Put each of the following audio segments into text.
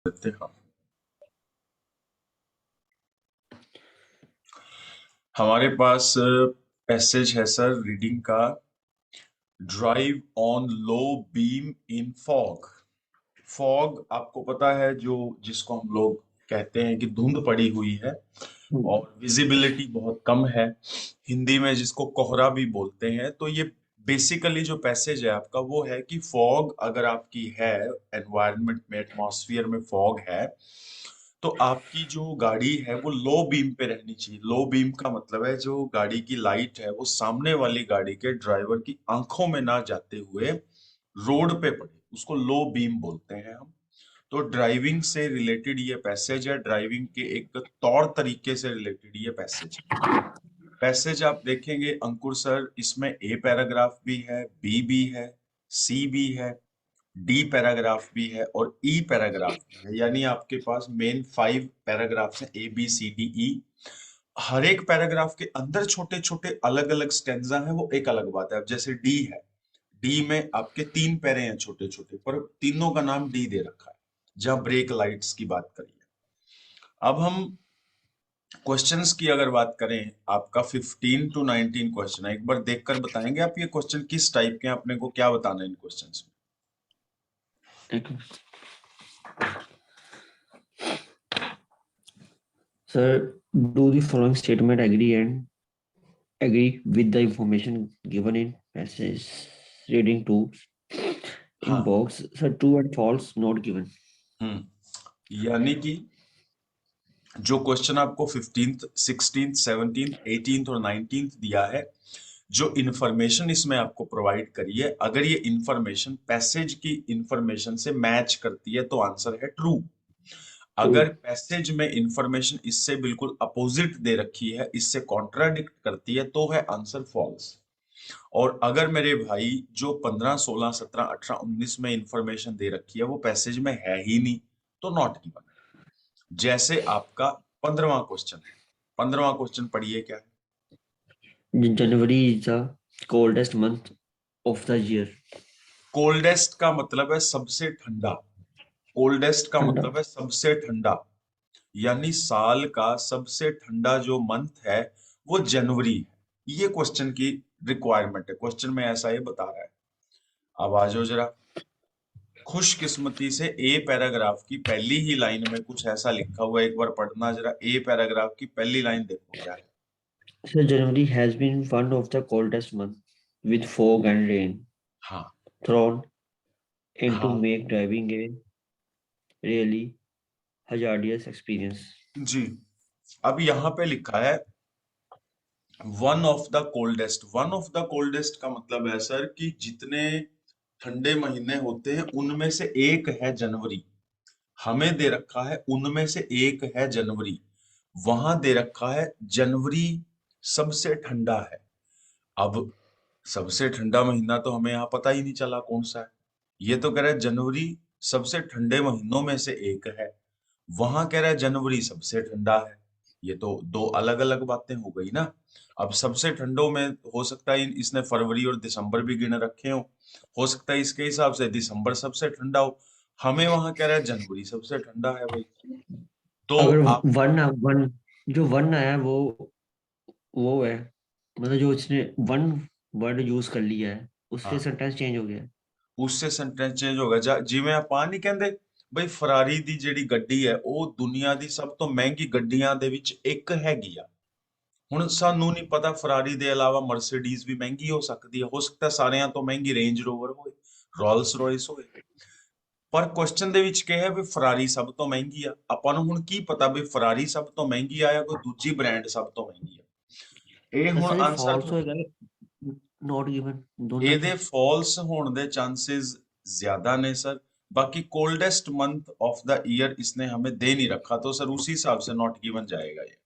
देते हैं। हमारे पास पैसेज है सर रीडिंग का। Drive on low beam in fog. Fog आपको पता है जो जिसको हम लोग कहते हैं कि धुंध पड़ी हुई है और विजिबिलिटी बहुत कम है। हिंदी में जिसको कोहरा भी बोलते हैं। तो ये बेसिकली जो पैसेज है आपका वो है कि फॉग अगर आपकी है, एनवायरनमेंट में एटमॉस्फेयर में फॉग है, तो आपकी जो गाड़ी है वो लो बीम पे रहनी चाहिए। लो बीम का मतलब है जो गाड़ी की लाइट है वो सामने वाली गाड़ी के ड्राइवर की आंखों में ना जाते हुए रोड पे पड़े, उसको लो बीम बोलते हैं हम। तो ड्राइविंग से रिलेटेड ये पैसेज है, ड्राइविंग के एक तौर तरीके से रिलेटेड ये पैसेज है। पैसेज आप देखेंगे अंकुर सर, इसमें ए पैराग्राफ भी है, बी भी है, सी भी है, डी पैराग्राफ भी है और ई पैराग्राफ भी है। यानी आपके पास मेन 5 पैराग्राफ्स हैं, A B C D E. हर एक पैराग्राफ के अंदर छोटे छोटे अलग अलग स्टेंजा हैं, वो एक अलग बात है। अब जैसे डी है, डी में आपके 3 पैरे हैं छोटे छोटे, पर तीनों का नाम डी दे रखा है, जहां ब्रेक लाइट्स की बात करिए। अब हम क्वेश्चंस की अगर बात करें, आपका 15 टू 19 क्वेश्चन है। एक बार देखकर बताएंगे आप ये क्वेश्चन किस टाइप के हैं, अपने को क्या बताना है इन क्वेश्चंस में? Sir, do the following statement agree with the information given in passage reading 2 in हाँ। box. Sir, true and false not given. यानी कि जो क्वेश्चन आपको 15th 16th 17th 18th और 19th दिया है, जो इंफॉर्मेशन इसमें आपको प्रोवाइड करी है, अगर ये इंफॉर्मेशन पैसेज की इंफॉर्मेशन से मैच करती है तो आंसर है ट्रू। अगर पैसेज में इंफॉर्मेशन इससे बिल्कुल अपोजिट दे रखी है, इससे कॉन्ट्राडिक्ट करती है, तो है आंसर फॉल्स। और अगर मेरे भाई जो 15 16 17 18 19 में इंफॉर्मेशन दे रखी है वो पैसेज में है ही नहीं, तो नॉट गिवन। जैसे आपका 15वां क्वेश्चन है। 15वां क्वेश्चन पढ़िए क्या है? January is the coldest month of the year. Coldest का मतलब है सबसे ठंडा। कोल्डेस्ट का ठंडा मतलब है सबसे ठंडा। यानी साल का सबसे ठंडा जो मंथ है वो जनवरी है। ये क्वेश्चन की रिक्वायरमेंट है, क्वेश्चन में ऐसा ये बता रहा है। अब आ जाओ जरा। खुशकिस्मती से ए पैराग्राफ की पहली ही लाइन में कुछ ऐसा लिखा हुआ है, एक बार पढ़ना जरा। ए पैराग्राफ की पहली लाइन देखो क्या है। So January has been one of the coldest months with fog and rain हाँ। thrown in to हाँ make driving a really hazardous experience. जी। अब यहाँ पे लिखा है one of the coldest. One of the coldest का मतलब है सर कि जितने ठंडे महीने होते हैं उनमें से एक है जनवरी। हमें दे रखा है उनमें से एक है जनवरी, वहां दे रखा है जनवरी सबसे ठंडा है। अब सबसे ठंडा महीना तो हमें यहाँ पता ही नहीं चला कौन सा है। ये तो कह रहा है जनवरी सबसे ठंडे महीनों में से एक है, वहां कह रहा है जनवरी सबसे ठंडा है। ये तो दो अलग अलग बातें हो गई ना। अब सबसे ठंडों में हो सकता है इसने फरवरी और दिसंबर भी गिन रखे हो सकता है इसके हिसाब से दिसंबर सबसे ठंडा हो। हमें वहां कह रहा है जनवरी सबसे ठंडा है भाई। तो अगर आप वन जो वन आया वो है, मतलब जो इसने वन वर्ड यूज कर लिया है उससे हाँ, सेंटेंस चेंज हो गया है। उससे सेंटेंस चेंज होगा। जिਵੇਂ ਆਪਾਂ नहीं कहते ਬਈ ਫਰਾਰੀ ਦੀ ਜਿਹੜੀ ਗੱਡੀ ਹੈ ਉਹ ਦੁਨੀਆ ਦੀ ਸਭ ਤੋਂ ਮਹਿੰਗੀ ਗੱਡੀਆਂ ਦੇ ਵਿੱਚ ਇੱਕ ਹੈਗੀ ਆ। ਹੁਣ ਸਾਨੂੰ ਨਹੀਂ ਪਤਾ ਫਰਾਰੀ ਦੇ ਇਲਾਵਾ ਮਰਸੀਡੀਜ਼ ਵੀ ਮਹਿੰਗੀ ਹੋ ਸਕਦੀ ਹੈ, ਹੋ ਸਕਦਾ ਸਾਰਿਆਂ ਤੋਂ ਮਹਿੰਗੀ ਰੇਂਜ ਰੋਵਰ ਹੋਏ, ਰੋਲਸ ਰॉयस ਹੋਏ। ਪਰ ਕੁਐਸਚਨ ਦੇ ਵਿੱਚ ਕਿਹਾ ਵੀ ਫਰਾਰੀ ਸਭ ਤੋਂ ਮਹਿੰਗੀ ਆ। ਆਪਾਂ ਨੂੰ ਹੁਣ ਕੀ ਪਤਾ ਵੀ ਫਰਾਰੀ ਸਭ ਤੋਂ ਮਹਿੰਗੀ ਆ ਜਾਂ ਕੋਈ ਦੂਜੀ ਬ੍ਰਾਂਡ ਸਭ ਤੋਂ ਮਹਿੰਗੀ ਆ। ਇਹ ਹੁਣ सर ਆਨਸਰ फॉल्स होएगा, नॉट गिवन दोनों ਇਹਦੇ से। ਫਾਲਸ ਹੋਣ ਦੇ ਚਾਂसेस ज्यादा ने सर। बाकी coldest month of the year इसने हमें दे नहीं रखा, तो सर उसी हिसाब से नॉट गिवन जाएगा ये।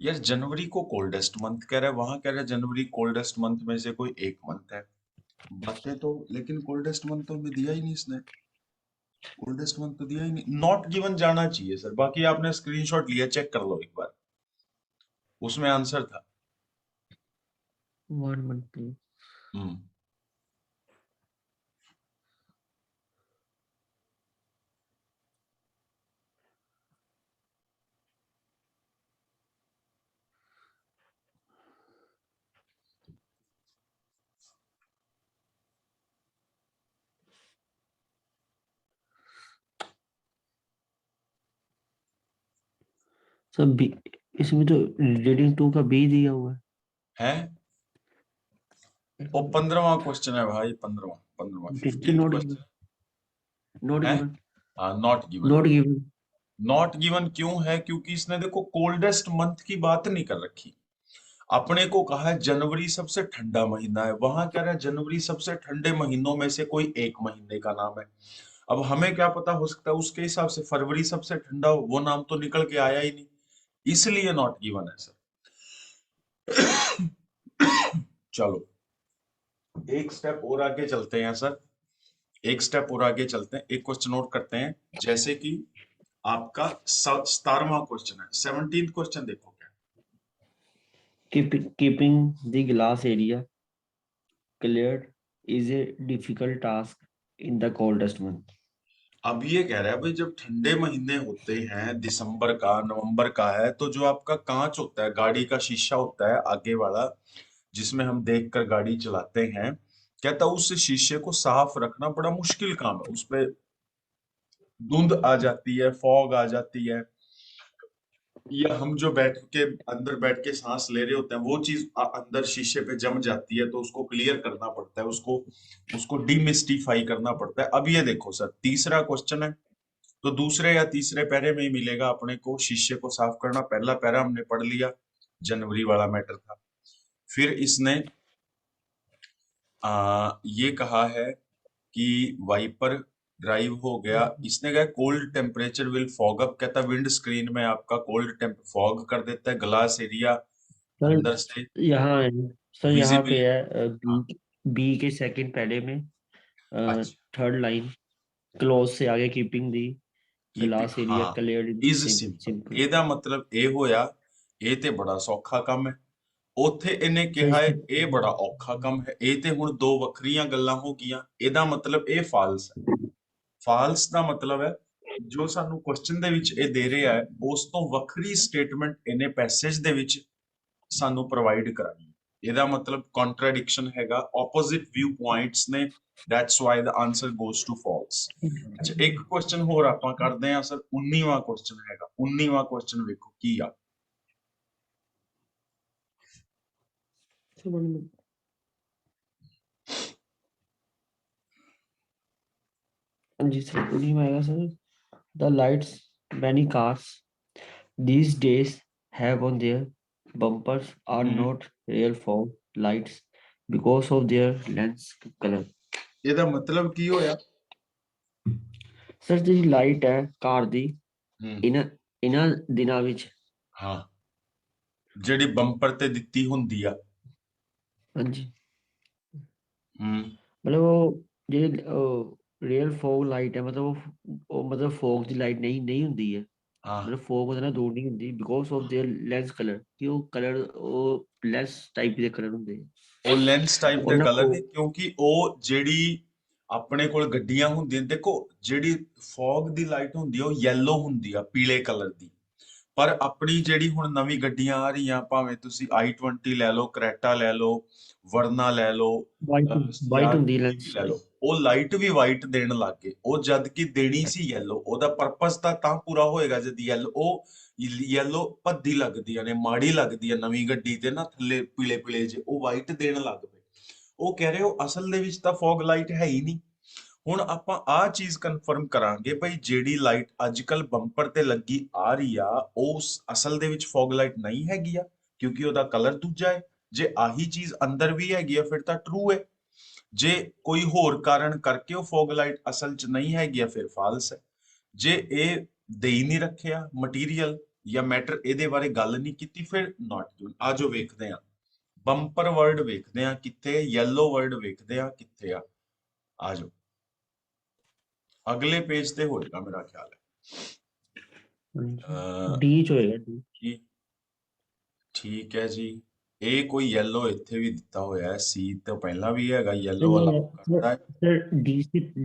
यार जनवरी को कोल्डेस्ट मंथ कह रहा है, वहां कह रहा है जनवरी कोल्डेस्ट मंथ में से कोई एक मंथ है। बातें तो लेकिन कोल्डेस्ट मंथ तो हमें दिया ही नहीं इसने। कोल्डेस्ट मंथ तो दिया ही नहीं, नॉट गिवन जाना चाहिए सर। बाकी आपने स्क्रीनशॉट लिया, चेक कर लो एक बार, उसमें आंसर था। 1 1 2। हम्म। सर बी, इसमें तो रीडिंग 2 का बी दिया हुआ है। वो 15वां क्वेश्चन है भाई, 15वां है। 15th not given, question not है। गिवन, हाँ, not given. Not given. Not given क्यों है? क्योंकि इसने देखो कोल्डेस्ट मंथ की बात नहीं कर रखी। अपने को कहा है जनवरी सबसे ठंडा महीना है, वहां कह रहा है जनवरी सबसे ठंडे महीनों में से कोई एक महीने का नाम है। अब हमें क्या पता, हो सकता है उसके हिसाब से फरवरी सबसे ठंडा हो, वो नाम तो निकल के आया ही नहीं, इसलिए नॉट गिवन है सर। चलो एक स्टेप और आगे चलते हैं सर, एक स्टेप और आगे चलते हैं, एक क्वेश्चन और करते हैं। जैसे कि आपका 17वां क्वेश्चन है, 17th क्वेश्चन देखो क्या। Keeping the glass area cleared is a difficult task in the coldest month. अब ये कह रहा है भाई, जब ठंडे महीने होते हैं, दिसंबर का नवंबर का है, तो जो आपका कांच होता है, गाड़ी का शीशा होता है आगे वाला, जिसमें हम देखकर गाड़ी चलाते हैं, कहता है उस शीशे को साफ रखना बड़ा मुश्किल काम है, उस पे धुंध आ जाती है, फॉग आ जाती है, या हम जो बैठ के अंदर बैठ के सांस ले रहे होते हैं वो चीज अंदर शीशे पे जम जाती है, तो उसको क्लियर करना पड़ता है, उसको उसको डिमिस्टिफाई करना पड़ता है। अब ये देखो सर, तीसरा क्वेश्चन है, तो दूसरे या तीसरे पैरे में ही मिलेगा अपने को शीशे को साफ करना। पहला पैरा हमने पढ़ लिया, जनवरी वाला मैटर था। फिर इसने ये कहा है कि वाइपर ड्राइव हो गया, इसने कहा cold temperature will fog up, कहता विंड स्क्रीन में आपका कोल्ड टेम्प फॉग कर देता है, ग्लास एरिया सर अंदर से यहाँ है, सर यहाँ पे विजिबिलिटी। है हाँ, बी, बी के सेकंड पहले में अच्छा, थर्ड लाइन क्लोज से आगे keeping the keeping, glass area हाँ, clear in is simple, simple. ਇਹਦਾ ਮਤਲਬ ਇਹ ਹੋਇਆ ਇਹ ਤੇ ਬੜਾ ਸੌਖਾ ਕੰਮ ਹੈ। ਉੱਥੇ ਇਹਨੇ सर ਕਿਹਾ ਹੈ इसके ਇਹ ਬੜਾ ਔਖਾ ਕੰਮ ਹੈ, ਇਹ ਤੇ ਹੁਣ ਦੋ ਵੱਖਰੀਆਂ ਗੱਲਾਂ ਹੋ ਗਈਆਂ, ਇਹਦਾ ਮਤਲਬ ਇਹ ਫਾਲਸ ਹੈ। ਫਾਲਸ ਦਾ ਮਤਲਬ ਹੈ ਜੋ ਸਾਨੂੰ ਕੁਐਸਚਨ ਦੇ ਵਿੱਚ ਇਹ ਦੇ ਰਿਹਾ ਹੈ, ਉਸ ਤੋਂ ਵੱਖਰੀ ਸਟੇਟਮੈਂਟ ਇਹਨੇ ਪੈਸੇਜ ਦੇ ਵਿੱਚ ਸਾਨੂੰ ਪ੍ਰੋਵਾਈਡ ਕਰਾਈ ਹੈ। ਇਹਦਾ ਮਤਲਬ ਕੰਟਰਡਿਕਸ਼ਨ ਹੈਗਾ, ਆਪੋਜ਼ਿਟ ਵਿਊ ਪੁਆਇੰਟਸ ਨੇ, that's why the answer goes to false. ਅੱਛਾ ਇੱਕ ਕੁਐਸਚਨ ਹੋਰ ਆਪਾਂ ਕਰਦੇ ਹਾਂ ਸਰ, 19ਵਾਂ ਕੁਐਸਚਨ ਹੈਗਾ, 19ਵਾਂ ਕੁਐਸਚਨ ਵੇਖੋ ਕੀ ਆ। जी सर उन्हीं में आएगा sir. The lights many cars these days have on their bumpers are not real fog lights because of their lens color। ਇਹਦਾ ਮਤਲਬ ਕੀ ਹੋਇਆ? ਸਰ ਜਿਹੜੀ ਲਾਈਟ ਹੈ ਕਾਰ ਦੀ ਹੂੰ, ਇਹਨਾਂ ਦਿਨਾਂ ਵਿੱਚ, ਹਾਂ, ਜਿਹੜੀ ਬੰਪਰ ਤੇ ਦਿੱਤੀ ਹੁੰਦੀ ਆ। ਹਾਂਜੀ, ਹੂੰ, ਮਤਲਬ ਉਹ ਜਿਹੜੀ ਰੀਅਲ ਫੋਗ ਲਾਈਟ ਹੈ, ਮਤਲਬ ਉਹ ਮਤਲਬ ਫੋਗ ਦੀ ਲਾਈਟ ਨਹੀਂ ਨਹੀਂ ਹੁੰਦੀ ਹੈ, ਹਾਂ, ਮਤਲਬ ਫੋਗ ਉਹਦੇ ਨਾਲ ਦੂਰ ਨਹੀਂ ਹੁੰਦੀ because of there lens colour, ਕਿ ਉਹ ਕਲਰ ਉਹ ਲੈਂਸ ਟਾਈਪ ਦੇ ਕਲਰ ਹੁੰਦੇ ਆ ਉਹ ਲੈਂਸ ਟਾਈਪ ਦੇ ਉਹਨਾਂ ਕਲਰ ਕੋ। ਨੇ, ਕਿਉਂਕਿ ਉਹ ਜਿਹੜੀ ਆਪਣੇ ਕੋਲ ਗੱਡੀਆਂ ਹੁੰਦੀਆਂ, ਦੇਖੋ ਜਿਹੜੀ ਫੌਗ ਦੀ ਲਾਈਟ ਹੁੰਦੀ ਆ ਉਹ ਯੈਲੋ ਹੁੰਦੀ ਆ, ਪੀਲੇ ਕਲਰ ਦੀ। ਪਰ ਆਪਣੀ ਜਿਹੜੀ ਹੁਣ ਨਵੀਂ ਗੱਡੀਆਂ ਆ ਰਹੀਆਂ, ਭਾਵੇਂ ਤੁਸੀਂ i20 ਲੈ ਲਓ, ਕਰੈਟਾ ਲੈ ਲਓ, ਵਰਨਾ ਲੈ ਲਓ, ਵਾਈਟ ਵਾਈਟ ਜਾਂ ਹੁੰਦੀ ਕੋਈ ਵੀ ਲੈਂਸ। ਲੈ ਲਓ, ਉਹ ਲਾਈਟ ਵੀ ਵਾਈਟ ਦੇਣ ਲੱਗ ਗਏ। ਉਹ ਜਦ ਕਿ ਦੇਣੀ ਸੀ ਯੈਲੋ, ਉਹਦਾ ਪਰਪਸ ਤਾਂ ਪੂਰਾ ਹੋਏਗਾ ਜਦ ਯੈਲੋ, ਉਹ ਯੈਲੋ ਭੱਦੀ ਲੱਗਦੀਆਂ ਨੇ, ਮਾੜੀ ਲੱਗਦੀ ਹੈ ਨਵੀਂ ਗੱਡੀ ਤੇ ਨਾ, ਥੱਲੇ ਪੀਲੇ ਪੀਲੇ ਜੇ, ਉਹ ਵਾਈਟ ਦੇਣ ਲੱਗ ਪਏ। ਉਹ ਕਹਿ ਰਹੇ ਹੋ ਅਸਲ ਦੇ ਵਿੱਚ ਤਾਂ ਫੌਗ ਲਾਈਟ ਹੈ ਹੀ ਨਹੀਂ। ਹੁਣ ਆਪਾਂ ਆਹ ਚੀਜ਼ ਕਨਫਰਮ ਕਰਾਂਗੇ ਭਾਈ, ਜਿਹੜੀ ਲਾਈਟ ਅੱਜ ਕੱਲ ਬੰਪਰ ਤੇ ਲੱਗੀ ਆ ਰਹੀ ਆ, ਉਹ ਅਸਲ ਦੇ ਵਿੱਚ ਫੌਗ ਲਾਈਟ ਨਹੀਂ ਹੈਗੀ ਆ, ਕਿਉਂਕਿ ਉਹਦਾ ਕਲਰ ਦੂਜਾ ਹੈ। ਜੇ ਆਹੀ ਚੀਜ਼ ਅੰਦਰ ਵੀ ਹੈਗੀ ਆ ਫਿਰ ਤਾਂ ਟਰੂ ਹੈ, ਜੇ ਕੋਈ ਹੋਰ ਕਾਰਨ ਕਰਕੇ ਉਹ ਫੌਗ ਲਾਈਟ ਅਸਲ 'ਚ ਨਹੀਂ ਹੈਗੀ ਆ ਫਿਰ ਫਾਲਸ ਹੈ। ਜੇ ਇਹ ਦੇ ਹੀ ਨਹੀਂ ਰੱਖਿਆ ਮਟੀਰੀਅਲ ਜਾਂ ਮੈਟਰ, ਇਹਦੇ ਬਾਰੇ ਗੱਲ ਨਹੀਂ ਕੀਤੀ, ਫਿਰ ਨਾਟ ਗਿਵਨ। ਆ ਜੋ ਵੇਖਦੇ ਆ, ਬੰਪਰ ਵਰਡ ਵੇਖਦੇ ਆ ਕਿੱਥੇ, ਯੈਲੋ ਵਰਡ ਵੇਖਦੇ ਆ ਕਿੱਥੇ ਆ ਜਾਓ। ਅਗਲੇ ਪੇਜ ਤੇ ਹੋਏਗਾ ਮੇਰਾ ਖਿਆਲ ਹੈ। ਡੀ ਚ ਹੋਏਗਾ ਡੀ। ਕੀ ਠੀਕ ਹੈ ਜੀ। ਇਹ ਕੋਈ ਯੈਲੋ ਇੱਥੇ ਵੀ ਦਿੱਤਾ ਹੋਇਆ ਹੈ, ਸੀ ਤੋਂ ਪਹਿਲਾਂ भी ਹੈਗਾ, येलो नहीं वाला है सर, करता है। सर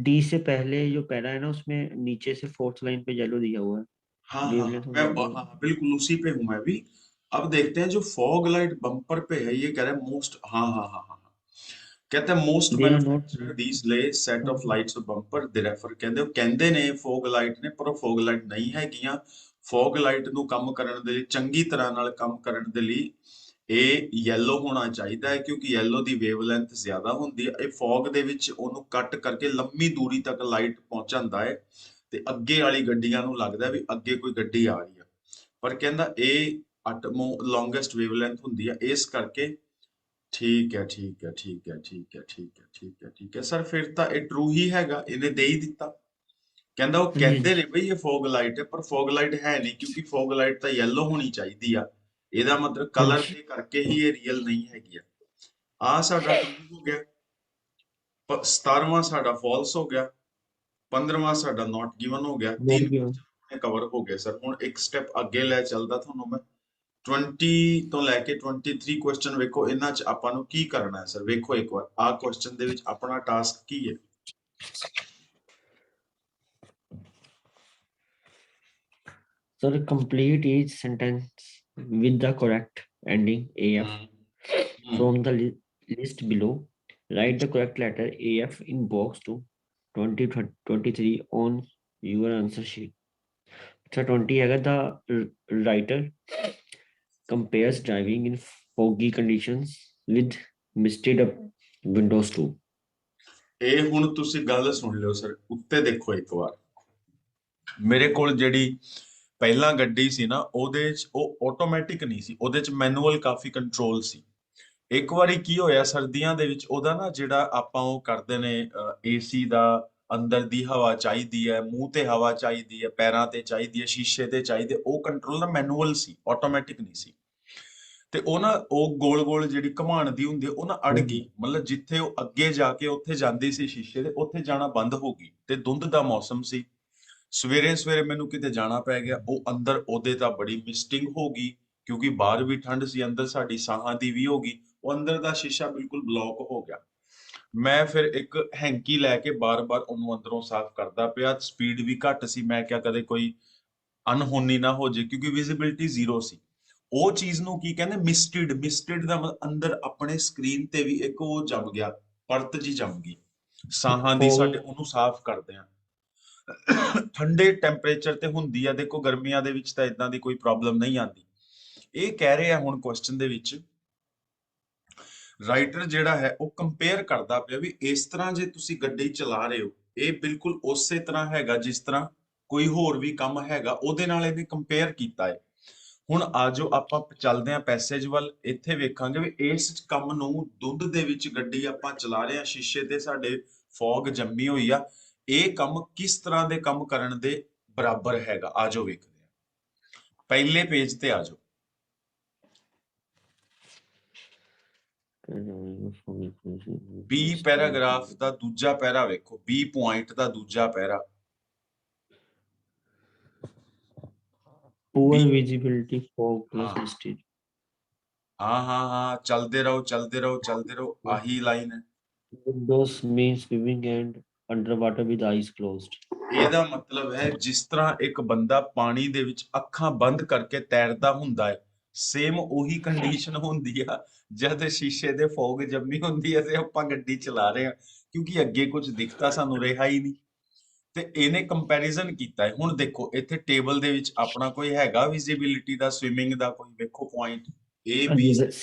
डी से पहले जो पैरा है ना उसमें नीचे से फोर्थ लाइन पे येलो दिया हुआ है। हाँ हाँ हाँ, वेवलेंथ ऑफ मैं येलो। हाँ बिल्कुल उसी पे हूँ मैं भी। अब देखते हैं जो फॉग लाइट बम्पर पे है, ये कह रहा है मोस्ट, हाँ हाँ हाँ हाँ हाँ, कहते हैं most they are not. Manufacturer these lay set of lights bumper they refer, कहते हो कहंदे ने फॉग लाइट ने, पर फॉग लाइट नहीं है, ਫੌਗ ਲਾਈਟ ਨੂੰ ਕੰਮ ਕਰਨ ਦੇ ਲਈ, ਚੰਗੀ ਤਰ੍ਹਾਂ ਨਾਲ ਕੰਮ ਕਰਨ ਦੇ ਲਈ ਇਹ ਯੈਲੋ ਹੋਣਾ ਚਾਹੀਦਾ ਹੈ, ਕਿਉਂਕਿ ਯੈਲੋ ਦੀ ਵੇਵਲੈਂਥ ਜ਼ਿਆਦਾ ਹੁੰਦੀ ਹੈ। ਇਹ ਫੌਗ ਦੇ ਵਿੱਚ ਉਹਨੂੰ ਕੱਟ ਕਰਕੇ ਲੰਮੀ ਦੂਰੀ ਤੱਕ ਲਾਈਟ ਪਹੁੰਚਾਉਂਦਾ ਹੈ ਤੇ ਅੱਗੇ ਵਾਲੀ ਗੱਡੀਆਂ ਨੂੰ ਲੱਗਦਾ ਵੀ ਅੱਗੇ ਕੋਈ ਗੱਡੀ ਆ ਰਹੀ ਹੈ, ਪਰ ਕਹਿੰਦਾ ਇਹ ਲੌਂਗੈਸਟ ਵੇਵਲੈਂਥ ਹੁੰਦੀ ਹੈ, ਇਸ ਕਰਕੇ ਠੀਕ ਹੈ ਠੀਕ ਹੈ ਠੀਕ ਹੈ ਠੀਕ ਹੈ ਠੀਕ ਹੈ ਠੀਕ ਹੈ ਠੀਕ ਹੈ ਸਰ, ਫਿਰ ਤਾਂ ਇਹ ਟਰੂ ਹੀ ਹੈਗਾ, ਇਹਨੇ ਦੇ ਹੀ ਦਿੱਤਾ। ਕਹਿੰਦਾ ਉਹ ਹਾਂਜੀ ਕਹਿੰਦੇ ਹਾਂਜੀ ਨੇ ਬਈ ਇਹ ਫੌਗ ਲਾਈਟ ਹੈ, ਪਰ ਫੌਗ ਲਾਈਟ ਹੈ ਨਹੀਂ, ਕਿਉਂਕਿ ਫੌਗ ਲਾਈਟ ਤਾਂ ਯੈਲੋ ਹੋਣੀ ਚਾਹੀਦੀ ਆ, ਇਹਦਾ ਮਤਲਬ ਕਲਰ ਹਾਂਜੀ ਦੇ ਕਰਕੇ ਹੀ ਇਹ ਰੀਅਲ ਨਹੀਂ ਹੈਗੀ ਆ ਸਾਡਾ ਟਰੂ ਹੋ ਗਿਆ। 17ਵਾਂ ਸਾਡਾ ਫਾਲਸ ਹੋ ਗਿਆ, 15ਵਾਂ ਸਾਡਾ ਨਾਟ ਗਿਵਨ ਹੋ ਗਿਆ। ਨੋਟ ਤਿੰਨ ਗਿਵਨ। ਕੁਐਸਚਨ ਕਵਰ ਹੋ ਗਏ ਸਰ। ਹੁਣ ਇੱਕ ਸਟੈਪ ਅੱਗੇ ਲੈ ਚੱਲਦਾ ਤੁਹਾਨੂੰ ਮੈਂ, 20 ਤੋਂ ਲੈ ਕੇ 23 ਕੁਐਸਚਨ ਵੇਖੋ, ਇਹਨਾਂ 'ਚ ਆਪਾਂ ਨੂੰ ਕੀ ਕਰਨਾ ਹੈ ਸਰ। ਵੇਖੋ ਇੱਕ ਵਾਰ ਆਹ ਕੁਐਸਚਨ ਦੇ ਵਿੱਚ ਆਪਣਾ ਟਾਸਕ ਕੀ ਹੈ। Sir, complete each sentence with the correct ending AF from the list below. Write the correct letter AF in box 2, 2023 on your answer sheet. So 20 है the writer compares driving in foggy conditions with misted up windows 2. ਇਹ ਹੁਣ ਤੁਸੀਂ ਗੱਲ ਸੁਣ ਲਿਓ sir, ਉੱਤੇ ਦੇਖੋ ਇੱਕ ਵਾਰ। ਮੇਰੇ ਕੋਲ ਜਿਹੜੀ ਪਹਿਲਾਂ ਗੱਡੀ ਸੀ ਨਾ, ਉਹਦੇ 'ਚ ਉਹ ਆਟੋਮੈਟਿਕ ਨਹੀਂ ਸੀ, ਉਹਦੇ 'ਚ ਮੈਨੂਅਲ ਕਾਫੀ ਕੰਟਰੋਲ ਸੀ। ਇੱਕ ਵਾਰੀ ਕੀ ਹੋਇਆ ਸਰਦੀਆਂ ਦੇ ਵਿੱਚ, ਉਹਦਾ ਨਾ ਜਿਹੜਾ ਆਪਾਂ ਉਹ ਕਰਦੇ ਨੇ ਏਸੀ ਦਾ, ਅੰਦਰ ਦੀ ਹਵਾ ਚਾਹੀਦੀ ਹੈ, ਮੂੰਹ ਤੇ ਹਵਾ ਚਾਹੀਦੀ ਹੈ, ਪੈਰਾਂ ਤੇ ਚਾਹੀਦੀ ਹੈ, ਸ਼ੀਸ਼ੇ ਤੇ ਚਾਹੀਦੇ, ਉਹ ਕੰਟਰੋਲ ਨਾ ਮੈਨੂਅਲ ਸੀ, ਆਟੋਮੈਟਿਕ ਨਹੀਂ ਸੀ। ਤੇ ਉਹ ਨਾ ਉਹ ਗੋਲ ਗੋਲ ਜਿਹੜੀ ਘੁਮਾਣ ਦੀ ਹੁੰਦੀ ਉਹ ਨਾ ਅੜ ਗਈ, ਮਤਲਬ ਜਿੱਥੇ ਉਹ ਅੱਗੇ ਜਾ ਕੇ ਉੱਥੇ ਜਾਂਦੀ ਸੀ ਸ਼ੀਸ਼ੇ ਦੇ, ਉੱਥੇ ਜਾਣਾ ਬੰਦ ਹੋ ਗਈ। ਤੇ ਧੁੰਦ ਦਾ ਮੌਸਮ ਸੀ, ਸਵੇਰੇ ਸਵੇਰੇ ਮੈਨੂੰ ਕਿਤੇ ਜਾਣਾ ਪੈ ਗਿਆ। ਉਹ ਅੰਦਰ ਉਹਦੇ ਤਾਂ ਬੜੀ ਮਿਸਟਿੰਗ ਹੋ ਗਈ, ਕਿਉਂਕਿ ਬਾਹਰ ਵੀ ਠੰਡ ਸੀ, ਅੰਦਰ ਸਾਡੀ ਸਾਹਾਂ ਦੀ ਵੀ ਹੋ ਗਈ। ਉਹ ਅੰਦਰ ਦਾ ਸ਼ੀਸ਼ਾ ਬਿਲਕੁਲ ਬਲੌਕ ਹੋ ਗਿਆ। ਮੈਂ ਫਿਰ ਇੱਕ ਹੈਂਕੀ ਲੈ ਕੇ ਬਾਰ-ਬਾਰ ਉਹਨੂੰ ਅੰਦਰੋਂ ਸਾਫ਼ ਕਰਦਾ ਪਿਆ। ਸਪੀਡ ਵੀ ਘੱਟ ਸੀ, ਮੈਂ ਕਿਹਾ ਕਦੇ ਕੋਈ ਅਨਹੋਨੀ ਨਾ ਹੋ ਜੇ, ਕਿਉਂਕਿ ਵਿਜ਼ਿਬਿਲਿਟੀ ਜ਼ੀਰੋ ਸੀ। ਉਹ ਚੀਜ਼ ਨੂੰ ਕੀ ਕਹਿੰਦੇ, ਮਿਸਟਿਡ। ਮਿਸਟਿਡ ਦਾ ਮਤਲਬ ਅੰਦਰ ਆਪਣੇ ਸਕਰੀਨ ਤੇ ਵੀ ਇੱਕ ਉਹ ਜੰਮ ਗਿਆ, ਪਰਤ ਜੀ ਜੰਮ ਗਈ ਸਾਹਾਂ ਦੀ। ਸਾਡੇ ਉਹਨੂੰ ਸਾਫ਼ ਕਰਦੇ ਆ ਠੰਡੇ ਟੈਂਪਰੇਚਰ ਤੇ ਹੁੰਦੀ ਆ, ਦੇਖੋ ਗਰਮੀਆਂ ਦੇ ਵਿੱਚ ਤਾਂ ਇਦਾਂ ਦੀ ਕੋਈ ਪ੍ਰੋਬਲਮ ਨਹੀਂ ਆਉਂਦੀ। ਇਹ ਕਹਿ ਰਹੇ ਆ ਹੁਣ ਕੁਐਸਚਨ ਦੇ ਵਿੱਚ, ਰਾਈਟਰ ਜਿਹੜਾ ਹੈ ਉਹ ਕੰਪੇਅਰ ਕਰਦਾ ਪਿਆ ਵੀ ਇਸ ਤਰ੍ਹਾਂ ਜੇ ਤੁਸੀਂ ਗੱਡੀ ਚਲਾ ਰਹੇ ਹੋ, ਇਹ ਬਿਲਕੁਲ ਉਸੇ ਤਰ੍ਹਾਂ ਹੈਗਾ ਜਿਸ ਤਰ੍ਹਾਂ ਕੋਈ ਹੋਰ ਵੀ ਕੰਮ ਹੈਗਾ, ਉਹਦੇ ਨਾਲ ਇਹਨੇ ਕੰਪੇਅਰ ਕੀਤਾ ਹੈ। ਹੁਣ ਆਜੋ ਆਪਾਂ ਚੱਲਦੇ ਹਾਂ ਪੈਸੇਜ ਵੱਲ। ਇੱਥੇ ਵੇਖਾਂਗੇ ਵੀ ਇਸ ਕੰਮ ਨੂੰ, ਧੁੰਦ ਦੇ ਵਿੱਚ ਗੱਡੀ ਆਪਾਂ ਚਲਾ ਰਹੇ ਹਾਂ, ਸ਼ੀਸ਼ੇ ਤੇ ਸਾਡੇ ਫੌਗ ਜੰਮੀ ਹੋਈ ਆ, ਇਹ ਕੰਮ ਕਿਸ ਤਰ੍ਹਾਂ ਦੇ ਕੰਮ ਕਰਨ ਦੇ ਬਰਾਬਰ ਹੈਗਾ। ਆਜੋ ਵੇਖਦੇ ਹਾਂ, ਪਹਿਲੇ ਪੇਜ ਤੇ ਆਜੋ। ਬੀ ਪੈਰਾਗ੍ਰਾਫ ਦਾ ਦੂਜਾ ਪੈਰਾ ਵੇਖੋ, ਬੀ ਪੁਆਇੰਟ ਦਾ ਦੂਜਾ ਪੈਰਾ। Poor B, visibility fog plus ਹਾਂ misted. ਹਾਂ ਹਾਂ ਹਾਂ, ਚਲਦੇ ਰਹੋ ਚਲਦੇ ਰਹੋ ਚਲਦੇ ਰਹੋ, ਆਹੀ ਲਾਈਨ ਹੈ। Windows means swimming and underwater with eyes closed. ਇਹਦਾ ਮਤਲਬ ਹੈ ਜਿਸ ਤਰ੍ਹਾਂ ਇੱਕ ਬੰਦਾ ਪਾਣੀ ਦੇ ਵਿੱਚ ਅੱਖਾਂ ਬੰਦ ਕਰਕੇ ਤੈਰਦਾ ਹੁੰਦਾ ਹੈ, ਸੇਮ ਉਹੀ ਕੰਡੀਸ਼ਨ ਹੁੰਦੀ ਆ ਜਦ ਸ਼ੀਸ਼ੇ ਦੇ ਫੌਗ ਜੰਮੀ ਹੁੰਦੀ ਹੈ ਤੇ ਆਪਾਂ ਗੱਡੀ ਚਲਾ ਰਹੇ ਹਾਂ, ਕਿਉਂਕਿ ਅੱਗੇ ਕੁਝ ਦਿਖਦਾ ਸਾਨੂੰ ਰਿਹਾ ਹੀ ਨਹੀਂ। ਤੇ ਇਹਨੇ ਕੰਪੈਰੀਜ਼ਨ ਕੀਤਾ ਹੈ। ਹੁਣ ਦੇਖੋ ਇੱਥੇ ਟੇਬਲ ਦੇ ਵਿੱਚ ਆਪਣਾ ਕੋਈ ਹੈਗਾ ਵਿਜ਼ਿਬਿਲਿਟੀ ਦਾ, ਸਵਿਮਿੰਗ ਦਾ ਕੋਈ, ਵੇਖੋ point A B Yes,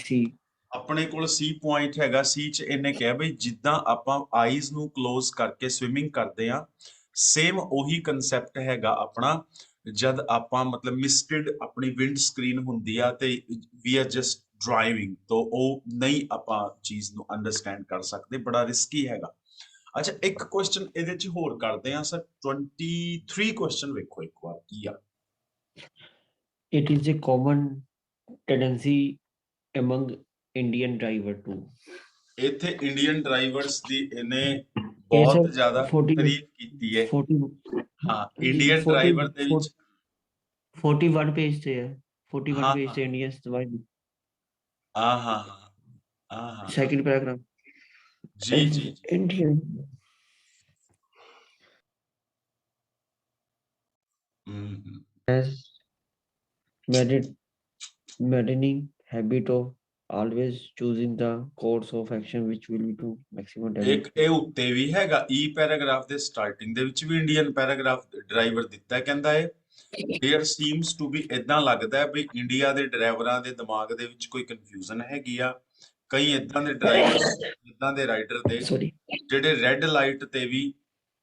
C. ਆਪਣੇ ਕੋਲ C ਪੁਆਇੰਟ ਹੈਗਾ। C ਚ ਇਹਨੇ ਕਿਹਾ ਬਈ ਜਿੱਦਾਂ ਆਪਾਂ ਆਈਜ਼ ਨੂੰ ਕਲੋਜ਼ ਕਰਕੇ ਸਵਿਮਿੰਗ ਕਰਦੇ ਆ, ਸੇਮ ਉਹੀ ਕਨਸੈਪਟ ਹੈਗਾ ਆਪਣਾ ਜਦ ਆਪਾਂ ਮਤਲਬ ਮਿਸਟਡ ਆਪਣੀ ਵਿੰਡ ਸਕਰੀਨ ਹੁੰਦੀ ਆ ਤੇ ਵੀ ਆਰ ਜਸਟ ਡਰਾਈਵਿੰਗ, ਤਾਂ ਉਹ ਨਹੀਂ ਆਪਾਂ ਚੀਜ਼ ਨੂੰ ਅੰਡਰਸਟੈਂਡ ਕਰ ਸਕਦੇ, ਬੜਾ ਰਿਸਕੀ ਹੈਗਾ। ਅੱਛਾ ਇੱਕ ਕੁਐਸਚਨ ਇਹਦੇ ਚ ਹੋਰ ਕਰਦੇ ਆ ਸਰ, 23 ਕੁਐਸਚਨ ਵੇਖੋ ਇੱਕ ਵਾਰ ਕੀ ਆ। It is a common tendency among Indian driver too. ਇੱਥੇ ਇੰਡੀਅਨ ਡਰਾਈਵਰਸ ਦੀ ਇਹਨੇ Yes, sir. ਬਹੁਤ ਜ਼ਿਆਦਾ 40, ਤਾਰੀਫ ਕੀਤੀ ਹੈ। 40, ਹਾਂ जी, ਇੰਡੀਅਨ 40, ਡਰਾਈਵਰ ਦੇ ਵਿੱਚ 41 पेज थे यार, 41 ਹਾਂ पेज ਹਾਂ थे Indians divide. ਹਾਂ ਹਾਂ ਹਾਂ ਹਾਂ ਹਾਂ Second paragraph. ਜੀ As ਜੀ ਜੀ Indian hmm has maddening habit of always choosing the course of action which will be to maximum ਇੱਕ damage. ਇਹ ਉੱਤੇ ਵੀ ਹੈਗਾ, ਈ ਪੈਰਾਗ੍ਰਾਫ ਦੇ ਸਟਾਰਟਿੰਗ ਦੇ ਵਿੱਚ ਵੀ ਇੰਡੀਅਨ ਪੈਰਾਗ੍ਰਾਫ ਡਰਾਈਵਰ ਦਿੱਤਾ ਹੈ। ਕਹਿੰਦਾ ਹੈ देयर सीम्स टू बी इदां लगदा है भी इंडिया ਦੇ ਡਰਾਈਵਰਾਂ ਦੇ ਦਿਮਾਗ ਦੇ ਵਿੱਚ ਕੋਈ ਕਨਫਿਊਜ਼ਨ ਹੈਗੀ ਆ ਕਈ ਇਦਾਂ ਦੇ ਡਰਾਈਵਰਸ ਇਦਾਂ ਦੇ ਰਾਈਡਰ ਦੇ Sorry. ਜਿਹੜੇ ਰੈੱਡ ਲਾਈਟ ਤੇ ਵੀ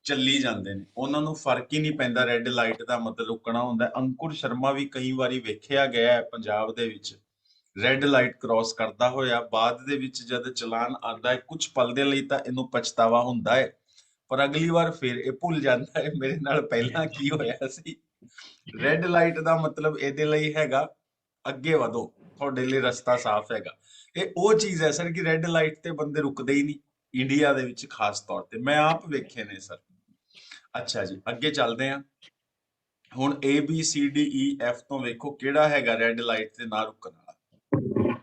ਚੱਲੀ ਜਾਂਦੇ ਨੇ ਉਹਨਾਂ ਨੂੰ ਫਰਕ ਹੀ ਨਹੀਂ ਪੈਂਦਾ ਰੈੱਡ ਲਾਈਟ ਦਾ ਮਤਲਬ ਰੁਕਣਾ ਹੁੰਦਾ ਅੰਕੁਰ ਸ਼ਰਮਾ ਵੀ ਕਈ ਵਾਰੀ ਵੇਖਿਆ ਗਿਆ ਹੈ ਪੰਜਾਬ ਦੇ ਵਿੱਚ ਰੈੱਡ ਲਾਈਟ ਕ੍ਰਾਸ ਕਰਦਾ ਹੋਇਆ ਬਾਅਦ ਦੇ ਵਿੱਚ ਜਦ ਚਲਾਨ ਆਉਂਦਾ ਹੈ ਕੁਝ ਪਲ ਦੇ ਲਈ ਤਾਂ ਇਹਨੂੰ ਪਛਤਾਵਾ ਹੁੰਦਾ ਹੈ ਪਰ ਅਗਲੀ ਵਾਰ ਫਿਰ ਇਹ ਭੁੱਲ ਜਾਂਦਾ ਹੈ ਮੇਰੇ ਨਾਲ ਪਹਿਲਾਂ ਕੀ ਹੋਇਆ ਸੀ ਰੈੱਡ ਲਾਈਟ ਦਾ ਮਤਲਬ ਇਹਦੇ ਲਈ ਹੈਗਾ ਅੱਗੇ ਵਧੋ ਤੁਹਾਡੇ ਲਈ ਰਸਤਾ ਸਾਫ਼ ਹੈਗਾ ਇਹ ਉਹ ਚੀਜ਼ ਹੈ ਸਰ ਕਿ ਰੈੱਡ ਲਾਈਟ ਤੇ ਬੰਦੇ ਰੁਕਦੇ ਹੀ ਨਹੀਂ ਇੰਡੀਆ ਦੇ ਵਿੱਚ ਖਾਸ ਤੌਰ ਤੇ ਮੈਂ ਆਪ ਵੇਖੇ ਨੇ ਸਰ ਅੱਛਾ ਜੀ ਅੱਗੇ ਚੱਲਦੇ ਹਾਂ ਹੁਣ A B C D E F ਤੋਂ ਵੇਖੋ ਕਿਹੜਾ ਹੈਗਾ ਰੈੱਡ ਲਾਈਟ ਤੇ ਨਾ ਰੁਕਣ ਵਾਲਾ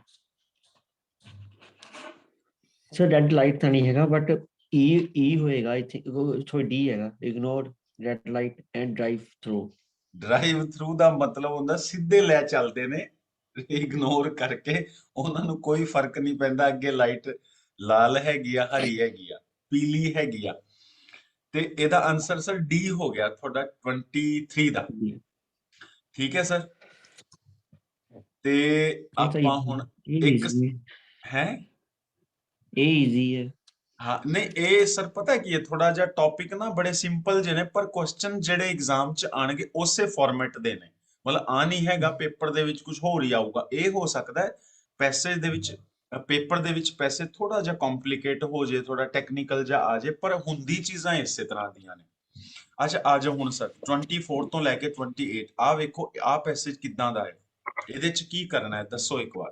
ਸਰ ਰੈਡ ਲਾਈਟ ਤਾਂ ਨਹੀਂ ਹੈਗਾ ਬਟ ਈ ਹੋਏਗਾ ਆਈ ਥਿੰਕ ਸੋਰੀ ਡੀ ਹੈਗਾ ignore red light and drive through drive through ਦਾ ਮਤਲਬ ਹੁੰਦਾ ਸਿੱਧੇ ਲੈ ਚੱਲਦੇ ਨੇ ਇਗਨੋਰ ਕਰਕੇ ਉਹਨਾਂ ਨੂੰ ਕੋਈ ਫਰਕ ਨਹੀਂ ਪੈਂਦਾ ਅੱਗੇ ਲਾਈਟ ਲਾਲ ਹੈਗੀ ਆ ਹਰੀ ਹੈਗੀ ਆ ਪੀਲੀ ਹੈਗੀ ਆ ਤੇ ਇਹਦਾ ਆਨਸਰ ਸਰ ਡੀ ਹੋ ਗਿਆ ਤੁਹਾਡਾ 23 ਦਾ ਠੀਕ ਹੈ ਸਰ ਤੇ ਆਪਾਂ ਹੁਣ ਇੱਕ ਹੈ ਇਹ ਈਜ਼ੀ ਹੈ ਹਾਂ ਨਹੀਂ ਇਹ ਸਰ ਪਤਾ ਕੀ ਹੈ ਥੋੜਾ ਜਿਹਾ ਟੌਪਿਕ ਨਾ ਬੜੇ ਸਿੰਪਲ ਜਿਹੇ ਨੇ ਪਰ ਕੁਐਸਚਨ ਜਿਹੜੇ ਐਗਜ਼ਾਮ 'ਚ ਆਣਗੇ ਉਸੇ ਫਾਰਮੈਟ ਦੇ ਨੇ ਮਤਲਬ ਆ ਨਹੀਂ ਹੈਗਾ ਪੇਪਰ ਦੇ ਵਿੱਚ ਕੁਝ ਹੋਰ ਹੀ ਆਊਗਾ ਇਹ ਹੋ ਸਕਦਾ ਹੈ ਪੈਸੇਜ ਦੇ ਵਿੱਚ ਪੇਪਰ ਦੇ ਵਿੱਚ ਪੈਸੇ ਥੋੜਾ ਜਿਹਾ ਕੰਪਲਿਕੇਟ ਹੋ ਜੇ ਥੋੜਾ ਟੈਕਨੀਕਲ ਜਿਹਾ ਆ ਜੇ ਪਰ ਹੁੰਦੀ ਚੀਜ਼ਾਂ ਇਸੇ ਤਰ੍ਹਾਂ ਦੀਆਂ ਨੇ ਅੱਛਾ ਆ ਜਾਓ ਹੁਣ ਸਰ 24 ਤੋਂ ਲੈ ਕੇ 28 ਆ ਵੇਖੋ ਆ ਪੈਸੇਜ ਕਿੱਦਾਂ ਦਾ ਹੈ ਇਹਦੇ 'ਚ ਕੀ ਕਰਨਾ ਹੈ ਦੱਸੋ ਇੱਕ ਵਾਰ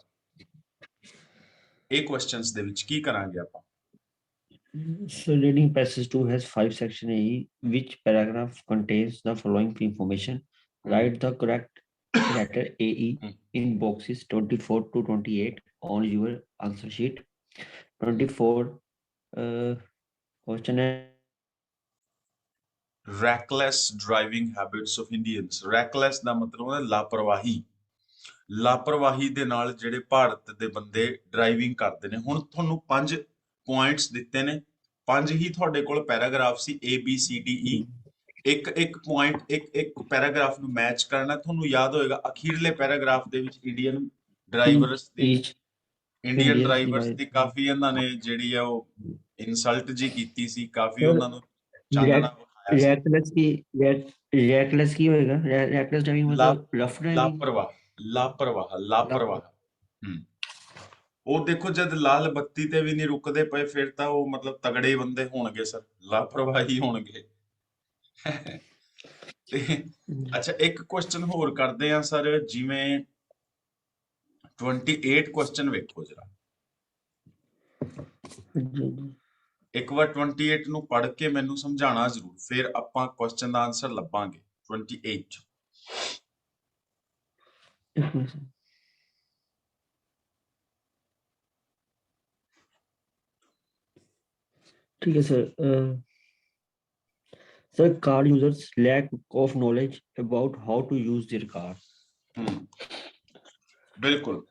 ਇਹ ਕੁਐਸਚਨਸ ਦੇ ਵਿੱਚ ਕੀ ਕਰਾਂਗੇ ਆਪਾਂ So reading passage 2 has 5 section A. Which paragraph contains the following information? Write the correct letter AE in boxes 24 to 28 on your answer sheet. 24 question reckless driving habits of Indians reckless ਦਾ ਮਤਲਬ ਹੈ ਲਾਪਰਵਾਹੀ ਲਾਪਰਵਾਹੀ ਦੇ ਨਾਲ ਜਿਹੜੇ ਭਾਰਤ ਦੇ ਬੰਦੇ driving ਕਰਦੇ ਨੇ ਹੁਣ ਤੁਹਾਨੂੰ 5 ਪੁਆਇੰਟਸ ਦਿੱਤੇ ਨੇ 5 ਹੀ ਤੁਹਾਡੇ ਕੋਲ paragraph C A B C D E ਇੱਕ ਪੁਆਇੰਟ ਇੱਕ ਪੈਰਾਗ੍ਰਾਫ ਨੂੰ ਮੈਚ ਕਰਨਾ ਤੁਹਾਨੂੰ ਯਾਦ ਹੋਏਗਾ ਅਖੀਰਲੇ ਪੈਰਾਗ੍ਰਾਫ ਦੇ ਵਿੱਚ ਇੰਡੀਅਨ ਡਰਾਈਵਰਸ ਦੀ ਕਾਫੀ ਇਹਨਾਂ ਨੇ ਜਿਹੜੀ ਆ ਉਹ ਇਨਸਲਟ ਜੀ ਕੀਤੀ ਸੀ ਕਾਫੀ ਉਹਨਾਂ ਨੂੰ ਚਾਨਣਾ ਰੈਕਲੈਸ ਕੀ ਹੋਏਗਾ ਰੈਕਲੈਸ ਡਰਾਈਵਿੰਗ ਮਤਲਬ ਰਫ ਡਰਾਈਵਿੰਗ ਲਾਪਰਵਾਹ ਉਹ ਦੇਖੋ ਜਦ ਲਾਲ ਬੱਤੀ ਤੇ ਵੀ ਨਹੀਂ ਰੁਕਦੇ ਪਏ ਫਿਰ ਤਾਂ ਉਹ ਮਤਲਬ ਤਗੜੇ ਬੰਦੇ ਹੋਣਗੇ ਸਰ ਲਾਪਰਵਾਹੀ ਹੋਣਗੇ ਅੱਛਾ ਇੱਕ ਕੁਐਸਚਨ ਹੋਰ ਕਰਦੇ ਆ ਸਰ ਜਿਵੇਂ 28 ਕੁਐਸਚਨ ਵੇਖੋ ਜਰਾ ਇੱਕ ਵਾਰ 28 ਨੂੰ ਪੜ੍ਹ ਕੇ ਮੈਨੂੰ ਸਮਝਾਉਣਾ ਜ਼ਰੂਰ ਫਿਰ ਆਪਾਂ ਕੁਐਸਚਨ ਦਾ ਆਨਸਰ ਲੱਭਾਂਗੇ 28 ठीक है sir car users lack of knowledge about how to use their car बिल्कुल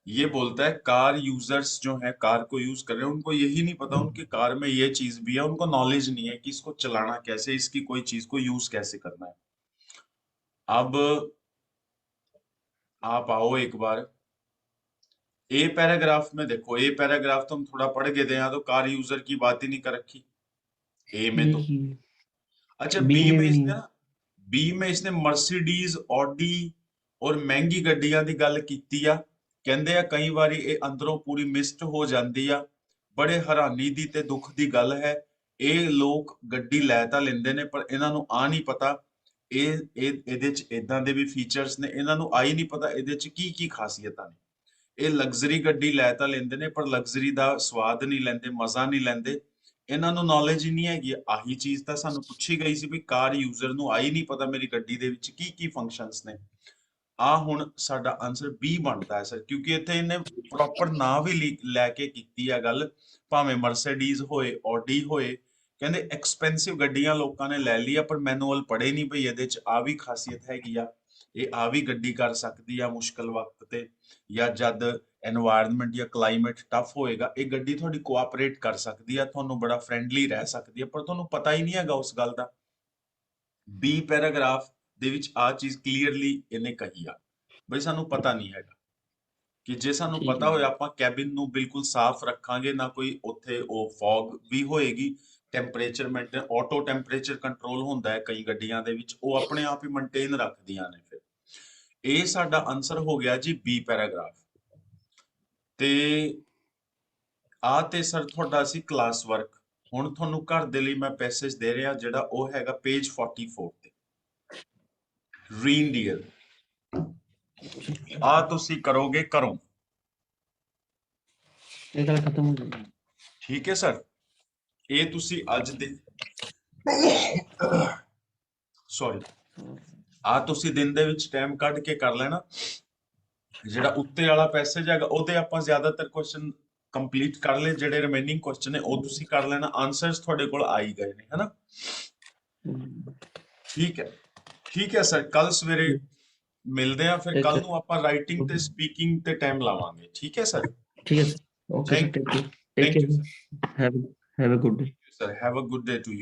ये बोलता है कार यूजर्स जो है कार को यूज कर रहे हैं उनको यही नहीं पता उनकी कार में ये चीज भी है उनको नॉलेज नहीं है कि इसको चलाना कैसे इसकी कोई चीज को यूज कैसे करना है अब आप आओ एक बार ए पैराग्राफ में देखो ए पैराग्राफ तो हम थोड़ा पढ़ गए थे यहाँ तो कार यूजर की बात ही नहीं कर रखी ए में तो अच्छा बी में इसने मर्सिडीज ऑडी और महंगी ਗੱਡੀਆਂ ਦੀ ਗੱਲ ਕੀਤੀ ਆ ਕਹਿੰਦੇ ਆ ਕਈ ਵਾਰੀ ਇਹ ਅੰਦਰੋਂ ਪੂਰੀ ਮਿਸਟ ਹੋ ਜਾਂਦੀ ਆ ਬੜੇ ਹੈਰਾਨੀ ਦੀ ਤੇ ਦੁੱਖ ਦੀ ਗੱਲ ਹੈ ਇਹ ਲੋਕ ਗੱਡੀ ਲੈ ਤਾਂ ਲੈਂਦੇ ਨੇ ਪਰ ਇਹਨਾਂ ਨੂੰ ਆ ਨਹੀਂ ਪਤਾ ਇਹਦੇ ਚ ਇਦਾਂ ਦੇ ਵੀ ਫੀਚਰਸ ਨੇ ਇਹਨਾਂ ਨੂੰ ਆ ਹੀ ਨਹੀਂ ਪਤਾ ਇਹਦੇ ਚ ਕੀ ਕੀ ਖਾਸੀਅਤਾਂ ਨੇ ਇਹ ਲਗਜ਼ਰੀ ਗੱਡੀ ਲੈ ਤਾਂ ਲੈਂਦੇ ਨੇ ਪਰ ਲਗਜ਼ਰੀ ਦਾ ਸਵਾਦ ਨਹੀਂ ਲੈਂਦੇ ਮਜ਼ਾ ਨਹੀਂ ਲੈਂਦੇ ਇਹਨਾਂ ਨੂੰ ਨੌਲੇਜ ਹੀ ਨਹੀਂ ਹੈਗੀ ਆਹੀ ਚੀਜ਼ ਤਾਂ ਸਾਨੂੰ ਪੁੱਛੀ ਗਈ ਸੀ ਵੀ ਕਾਰ ਯੂਜ਼ਰ ਨੂੰ ਆਈ ਨਹੀਂ ਪਤਾ ਮੇਰੀ ਗੱਡੀ ਦੇ ਵਿੱਚ ਕੀ ਕੀ ਫੰਕਸ਼ਨਸ ਨੇ ਆ ਹੁਣ ਸਾਡਾ ਆਨਸਰ ਬੀ ਬਣਦਾ ਹੈ ਸਰ ਕਿਉਂਕਿ ਇੱਥੇ ਇਹਨੇ ਪ੍ਰੋਪਰ ਨਾਂ ਵੀ ਲੈ ਕੇ ਕੀਤੀ ਆ ਗੱਲ ਭਾਵੇਂ ਮਰਸੀਡੀਜ਼ ਹੋਏ ਆਡੀ ਹੋਏ ਕਹਿੰਦੇ ਐਕਸਪੈਂਸਿਵ ਗੱਡੀਆਂ ਲੋਕਾਂ ਨੇ ਲੈ ਲਈ ਆ ਪਰ ਮੈਨੂਅਲ ਪੜ੍ਹੇ ਨਹੀਂ ਪਈ ਇਹਦੇ ਚ ਆ ਵੀ ਖਾਸੀਅਤ ਹੈਗੀ ਆ ਇਹ ਆ ਵੀ ਗੱਡੀ ਕਰ ਸਕਦੀ ਆ ਮੁਸ਼ਕਲ ਵਕਤ ਤੇ ਜਾਂ ਜਦ एनवायरनमेंट या क्लाइमेट टफ होएगा ਇਹ ਗੱਡੀ ਤੁਹਾਡੀ ਕੋਆਪਰੇਟ ਕਰ ਸਕਦੀ ਆ ਤੁਹਾਨੂੰ ਬੜਾ ਫ੍ਰੈਂਡਲੀ ਰਹਿ ਸਕਦੀ ਆ ਪਰ ਤੁਹਾਨੂੰ ਪਤਾ ਹੀ ਨਹੀਂ ਹੈਗਾ ਉਸ ਗੱਲ ਦਾ ਬੀ ਪੈਰਾਗ੍ਰਾਫ ਦੇ ਵਿੱਚ ਆ ਚੀਜ਼ ਕਲੀਅਰਲੀ ਇਹਨੇ ਕਹੀ ਆ ਬਈ ਸਾਨੂੰ ਪਤਾ ਨਹੀਂ ਹੈਗਾ ਕਿ ਜੇ ਸਾਨੂੰ ਠੀਕ ਪਤਾ ਹੈ ਹੋਏ ਆਪਾਂ ਕੈਬਿਨ ਨੂੰ ਬਿਲਕੁਲ ਸਾਫ਼ ਰੱਖਾਂਗੇ ਨਾ ਕੋਈ ਉੱਥੇ ਉਹ ਫੌਗ ਵੀ ਹੋਏਗੀ temperature maintain auto temperature control ਹੁੰਦਾ ਹੈ ਕਈ ਗੱਡੀਆਂ ਦੇ ਵਿੱਚ ਉਹ ਆਪਣੇ ਆਪ ਹੀ ਮੇਨਟੇਨ ਰੱਖਦੀਆਂ ਨੇ ਫਿਰ ਇਹ ਸਾਡਾ ਆਨਸਰ ਹੋ ਗਿਆ ਜੀ ਬੀ ਪੈਰਾਗ੍ਰਾਫ ਤੇ ਆ ਤੇ ਸਰ ਤੁਹਾਡਾ ਸੀ ਕਲਾਸ ਵਰਕ ਹੁਣ ਤੁਹਾਨੂੰ ਘਰ ਦੇ ਲਈ ਮੈਂ ਪੈਸੇਜ ਦੇ ਰਿਹਾ ਜਿਹੜਾ ਉਹ ਹੈਗਾ ਪੇਜ 44 ਤੇ ਰੀਨਡੀਅਰ ਆ ਤੁਸੀਂ ਕਰੋਗੇ ਕਰੋ ਇਹ ਗੱਲ ਖਤਮ ਹੋ ਗਈ ਠੀਕ ਹੈ ਸਰ ਇਹ ਤੁਸੀਂ ਅੱਜ ਦੇ ਸੌਰੀ ਆ ਤੁਸੀਂ ਦਿਨ ਦੇ ਵਿੱਚ ਟਾਈਮ ਕੱਢ ਕੇ ਕਰ ਲੈਣਾ ਜਿਹੜਾ ਉੱਤੇ ਵਾਲਾ ਪੈਸੇਜ ਹੈਗਾ ਉਹਦੇ ਆਪਾਂ ਜ਼ਿਆਦਾਤਰ ਕੁਐਸਚਨ ਕੰਪਲੀਟ ਕਰ ਲਏ ਜਿਹੜੇ ਰਿਮੇਨਿੰਗ ਕੁਐਸਚਨ ਨੇ ਉਹ ਤੁਸੀਂ ਕਰ ਲੈਣਾ ਆਨਸਰਸ ਤੁਹਾਡੇ ਕੋਲ ਆ ਹੀ ਗਏ ਨੇ ਹੈਨਾ ਠੀਕ ਹੈ ਸਰ ਕੱਲ ਸਵੇਰੇ ਮਿਲਦੇ ਆ ਫਿਰ ਕੱਲ ਨੂੰ ਆਪਾਂ ਰਾਈਟਿੰਗ ਤੇ ਸਪੀਕਿੰਗ ਤੇ ਟਾਈਮ ਲਾਵਾਂਗੇ ਠੀਕ ਹੈ ਸਰ ਠੀਕ ਹੈ sir okay sir Thank take you, care sir. Have a good day Sir, have a good day to you.